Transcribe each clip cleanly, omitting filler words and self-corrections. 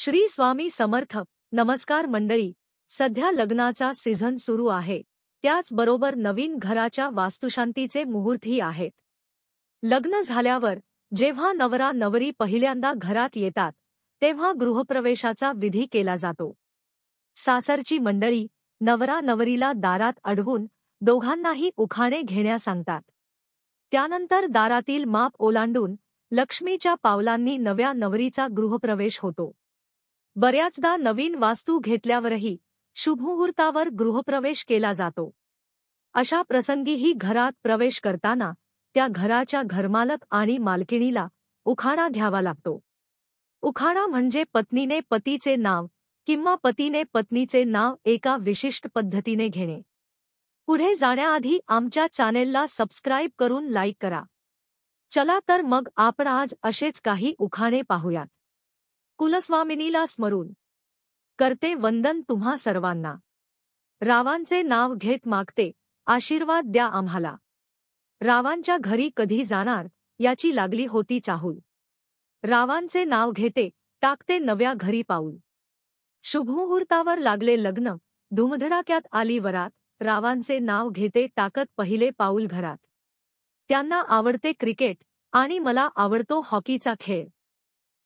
श्री स्वामी समर्थ. नमस्कार मंडळी. सध्या लग्नाचा सीझन सुरू आहे, त्याचबरोबर नवीन घराच्या वास्तुशांतीचे मुहूर्तही आहेत. लग्न झाल्यावर जेव्हा नवरा नवरी पहिल्यांदा घरात येतात तेव्हा गृहप्रवेशाचा विधी केला जातो. सासरची मंडळी नवरा नवरीला दारात अडवून दोघांनाही उखाणे घेण्यास सांगतात. त्यानंतर दारातील माप ओलांडून लक्ष्मीच्या पावलांनी नव्या नवरीचा गृहप्रवेश होतो. बऱ्याचदा नवीन वास्तू घेतल्यावरही शुभमुहूर्तावर गृहप्रवेश केला जातो. अशा प्रसंगीही घरात प्रवेश करताना त्या घराच्या घरमालक आणि मालकिणीला उखाणा घ्यावा लागतो. उखाणा म्हणजे पत्नीने पतीचे नाव किंवा पतीने पत्नीचे नाव एका विशिष्ट पद्धतीने घेणे. पुढे जाण्याआधी आमच्या चॅनेलला सबस्क्राईब करून लाईक करा. चला तर मग आपण आज असेच काही उखाणे पाहूयात. कुलस्वामिनीला स्मरून करते वंदन तुम्हा सर्वांना. रावांचे नाव घेत मागते आशीर्वाद द्या आम्हाला. रावांच्या घरी कधी जाणार याची लागली होती चाहूल. रावांचे नाव घेते टाकते नव्या घरी पाऊल. शुभमुहूर्तावर लागले लग्न धुमधडाक्यात आली वरात. रावांचे नाव घेते टाकत पहिले पाऊल घरात. त्यांना आवडते क्रिकेट आणि मला आवडतो हॉकीचा खेळ.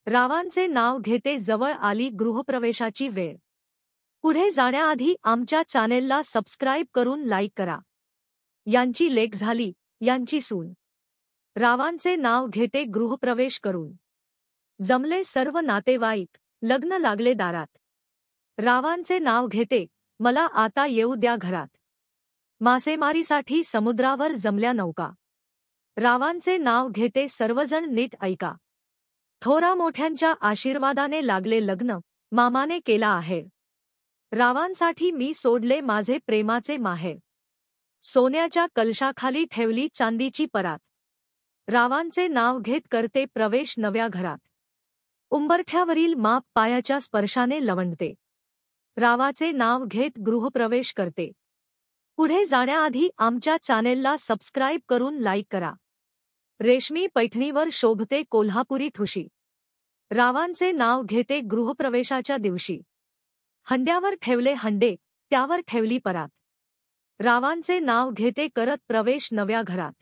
रावांचे नाव घेते जवळ आली गृहप्रवेशाची वेळ. पुढे जाण्याआधी आमच्या चॅनेलला सबस्क्राईब करून लाईक करा. यांची लेक झाली यांची सून. रावांचे नाव घेते गृहप्रवेश करून. जमले सर्व नातेवाईक लग्न लागले दारात. रावांचे नाव घेते मला आता येऊ द्या घरात. मासेमारीसाठी समुद्रावर जमल्या नौका. रावांचे नाव घेते सर्वजण नीट ऐका. थोरा मोठ्यांच्या आशीर्वादाने लागले लग्न मामाने केला आहेर. रावांसाठी मी सोडले माझे प्रेमाचे माहेर. सोन्याच्या कलशाखाली ठेवली चांदीची परात. रावांचे नाव घेत करते प्रवेश नव्या घरात. उंबरठ्यावरील माप पायाच्या स्पर्शाने लवंडते. रावाचे नाव घेत गृहप्रवेश करते. पुढे जाण्याआधी आमच्या चॅनेलला सबस्क्राईब करून लाईक करा. रेशमी पैठणीवर शोभते कोल्हापुरी ठुशी. रावांचे नाव घेते गृहप्रवेशाच्या दिवशी. हंड्यावर ठेवले हंडे त्यावर ठेवली परात. रावांचे नाव घेते करत प्रवेश नव्या घरात.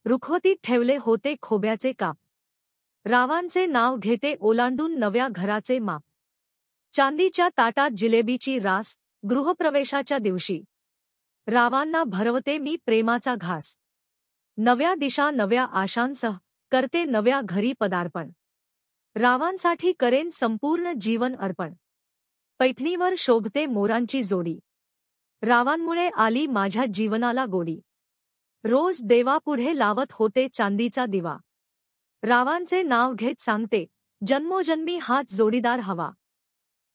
रुखवतीत ठेवले होते खोब्याचे काप. रावांचे नाव घेते ओलांडून नव्या घराचे माप. चांदीच्या ताटात जिलेबीची रास गृहप्रवेशाच्या दिवशी. रावांना भरवते मी प्रेमाचा घास. नव्या दिशा नव्या आशांसह करते नव्या घरी पदार्पण. रावांसाठी करेन संपूर्ण जीवन अर्पण. पैठणीवर शोभते मोरांची जोडी. रावांमुळे आली माझ्या जीवनाला गोडी. रोज देवापुढे लावत होते चांदीचा दिवा. रावांचे नाव घेत सांगते जन्मोजन्मी हाच जोडीदार हवा.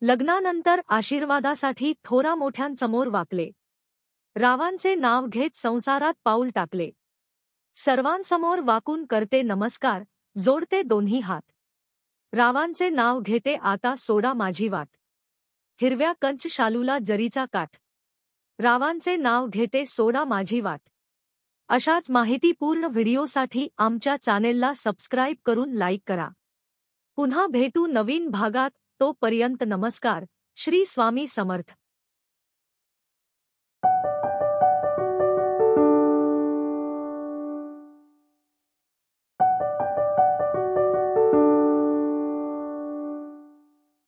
लग्नानंतर आशीर्वादासाठी थोरा मोठ्यांसमोर वाकले. रावांचे नाव घेत संसारात पाऊल टाकले. सर्वांसमोर वाकून करते नमस्कार जोडते दोन्ही हात. रावांचे नाव घेते आता सोडा माझी वाट. हिरव्या कंच शालूला जरीचा काठ. रावांचे नाव घेते सोडा माझी वाट. अशाच माहितीपूर्ण व्हिडिओसाठी आमच्या चॅनेलला सबस्क्राईब करून लाईक करा. पुन्हा भेटू नवीन भागात. तोपर्यंत नमस्कार. श्री स्वामी समर्थ.